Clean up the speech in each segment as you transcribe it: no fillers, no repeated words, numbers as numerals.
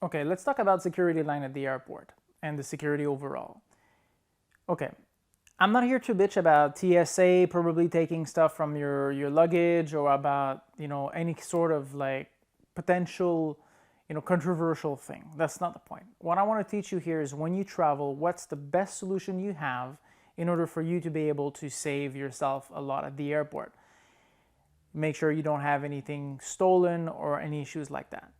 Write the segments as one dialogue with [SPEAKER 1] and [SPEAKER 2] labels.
[SPEAKER 1] Okay, let's talk about security line at the airport and the security overall. Okay, I'm not here to bitch about TSA probably taking stuff from your luggage or about, any sort of like potential, controversial thing. That's not the point. What I want to teach you here is when you travel, what's the best solution you have in order for you to be able to save yourself a lot at the airport. Make sure you don't have anything stolen or any issues like that.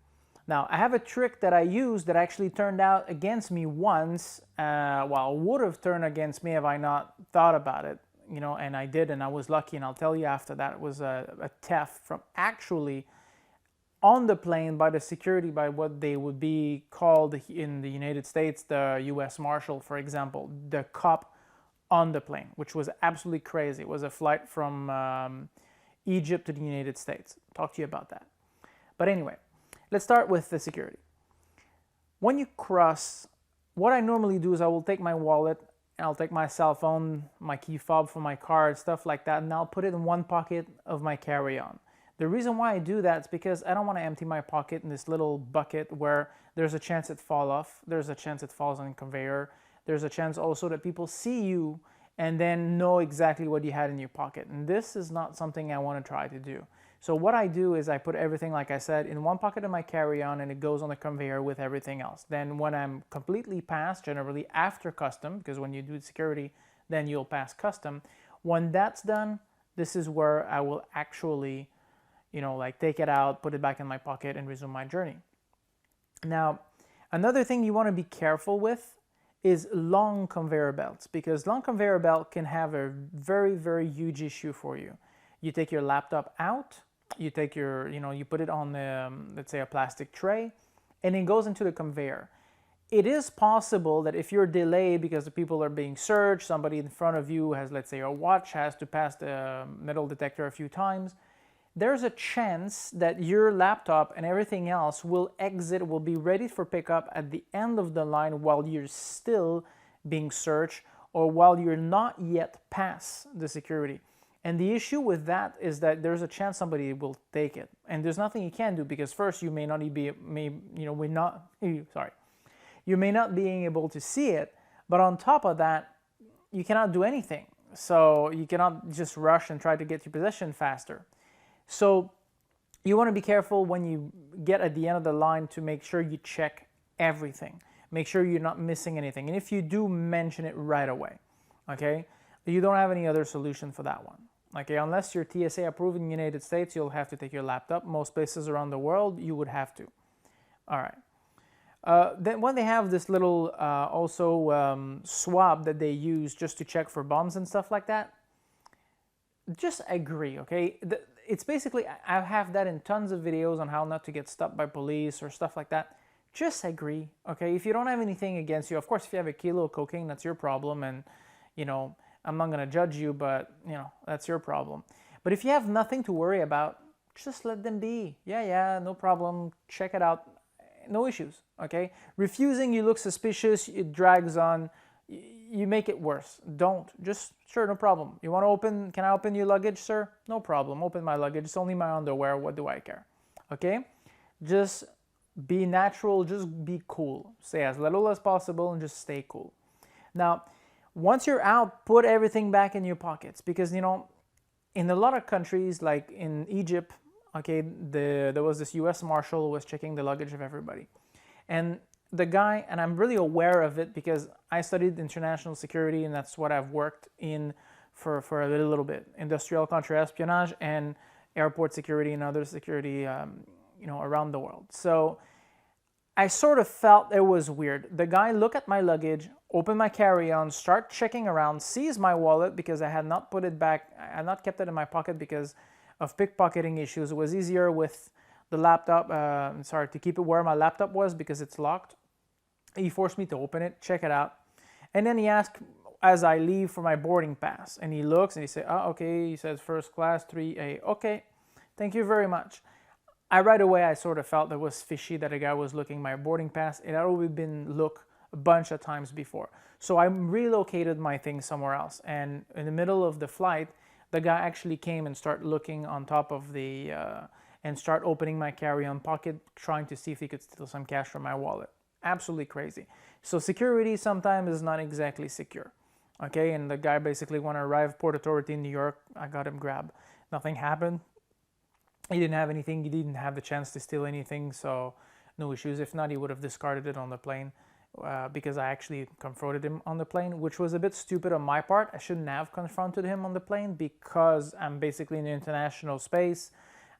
[SPEAKER 1] Now, I have a trick that I use that actually turned out against me once. Well, would have turned against me if I not thought about it, and I did, and I was lucky, and I'll tell you after that. It was a theft from actually on the plane by the security, by what they would be called in the United States, the US Marshal, for example, the cop on the plane, which was absolutely crazy. It was a flight from Egypt to the United States. I'll talk to you about that. But anyway, let's start with the security. When you cross, what I normally do is I will take my wallet, and I'll take my cell phone, my key fob for my card, stuff like that, and I'll put it in one pocket of my carry-on. The reason why I do that is because I don't want to empty my pocket in this little bucket where there's a chance it fall off, there's a chance it falls on a conveyor, there's a chance also that people see you and then know exactly what you had in your pocket. And this is not something I want to try to do. So what I do is I put everything, like I said, in one pocket of my carry-on, and it goes on the conveyor with everything else. Then when I'm completely past, generally after custom, because when you do security, then you'll pass custom. When that's done, this is where I will actually, like take it out, put it back in my pocket, and resume my journey. Now, another thing you want to be careful with is long conveyor belts, because long conveyor belt can have a very, very huge issue for you. You take your laptop out, you take your, you put it on the, let's say a plastic tray, and it goes into the conveyor. It is possible that if you're delayed because the people are being searched, somebody in front of you has, let's say, a watch, has to pass the metal detector a few times, there's a chance that your laptop and everything else will exit, will be ready for pickup at the end of the line while you're still being searched or while you're not yet past the security. And the issue with that is that there's a chance somebody will take it, and there's nothing you can do, because first you may not be, you may not being able to see it, but on top of that, you cannot do anything. So you cannot just rush and try to get your possession faster. So you want to be careful when you get at the end of the line to make sure you check everything. Make sure you're not missing anything. And if you do, mention it right away, okay? You don't have any other solution for that one. Okay, unless you're TSA approved in the United States, you'll have to take your laptop. Most places around the world, you would have to. All right. Then when they have this little swab that they use just to check for bombs and stuff like that, just agree, okay? It's basically, I have that in tons of videos on how not to get stopped by police or stuff like that. Just agree, okay? If you don't have anything against you, of course, if you have a kilo of cocaine, that's your problem, and, I'm not going to judge you, but, that's your problem. But if you have nothing to worry about, just let them be. Yeah, no problem. Check it out. No issues, okay? Refusing, you look suspicious, it drags on, you make it worse. Don't. Just, sure, no problem. You want to open, can I open your luggage, sir? No problem. Open my luggage. It's only my underwear. What do I care? Okay? Just be natural. Just be cool. Say as little as possible and just stay cool. Now, once you're out, put everything back in your pockets, because, in a lot of countries, like in Egypt, okay, there was this US Marshal who was checking the luggage of everybody. And the guy, and I'm really aware of it because I studied international security, and that's what I've worked in for a little bit. Industrial counter-espionage and airport security and other security, around the world. So I sort of felt it was weird. The guy looked at my luggage, opened my carry-on, start checking around, sees my wallet because I had not put it back. I had not kept it in my pocket because of pickpocketing issues. It was easier with the laptop, to keep it where my laptop was because it's locked. He forced me to open it, check it out. And then he asked as I leave for my boarding pass. And he looks and he said, okay, he says first class 3A. Okay, thank you very much. Right away, I sort of felt that was fishy that a guy was looking my boarding pass. It had already been looked a bunch of times before. So I relocated my things somewhere else. And in the middle of the flight, the guy actually came and started looking on top of the and start opening my carry-on pocket, trying to see if he could steal some cash from my wallet. Absolutely crazy. So security sometimes is not exactly secure. Okay, and the guy basically, when I arrived Port Authority in New York, I got him grabbed. Nothing happened. He didn't have anything. He didn't have the chance to steal anything, so no issues. If not, he would have discarded it on the plane, because I actually confronted him on the plane, which was a bit stupid on my part. I shouldn't have confronted him on the plane because I'm basically in international space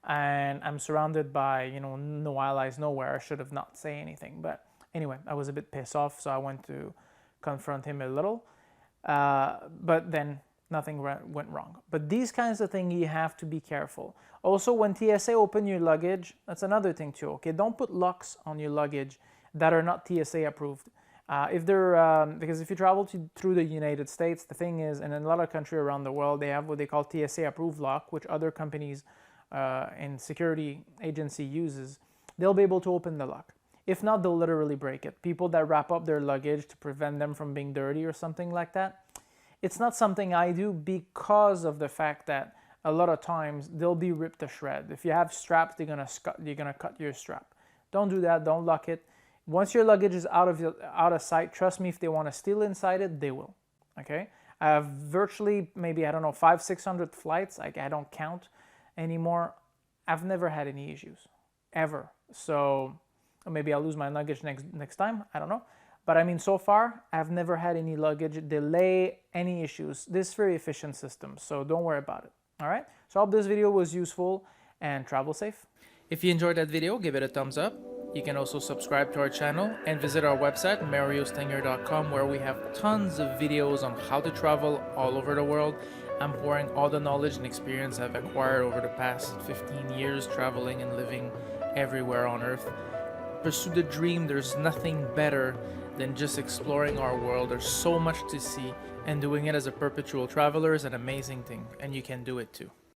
[SPEAKER 1] and I'm surrounded by, you know, no allies nowhere. I should have not say anything. But anyway, I was a bit pissed off, so I went to confront him a little. But then nothing went wrong. But these kinds of things, you have to be careful. Also, when TSA open your luggage, that's another thing too. Okay, don't put locks on your luggage that are not TSA approved. If they're because if you travel through the United States, the thing is, and in a lot of countries around the world, they have what they call TSA approved lock, which other companies and security agency uses. They'll be able to open the lock. If not, they'll literally break it. People that wrap up their luggage to prevent them from being dirty or something like that, it's not something I do because of the fact that a lot of times they'll be ripped to shred. If you have straps, they're gonna cut your strap. Don't do that. Don't lock it. Once your luggage is out of sight, trust me, if they want to steal inside it, they will. Okay. I have virtually maybe, I don't know, 500-600 flights. I don't count anymore. I've never had any issues ever. So maybe I'll lose my luggage next time. I don't know. But I mean, so far, I've never had any luggage delay, any issues. This is a very efficient system, so don't worry about it. All right? So I hope this video was useful, and travel safe. If you enjoyed that video, give it a thumbs up. You can also subscribe to our channel and visit our website, mariostengler.com, where we have tons of videos on how to travel all over the world. I'm pouring all the knowledge and experience I've acquired over the past 15 years traveling and living everywhere on Earth. Pursue the dream. There's nothing better than just exploring our world. There's so much to see, and doing it as a perpetual traveler is an amazing thing, and you can do it too.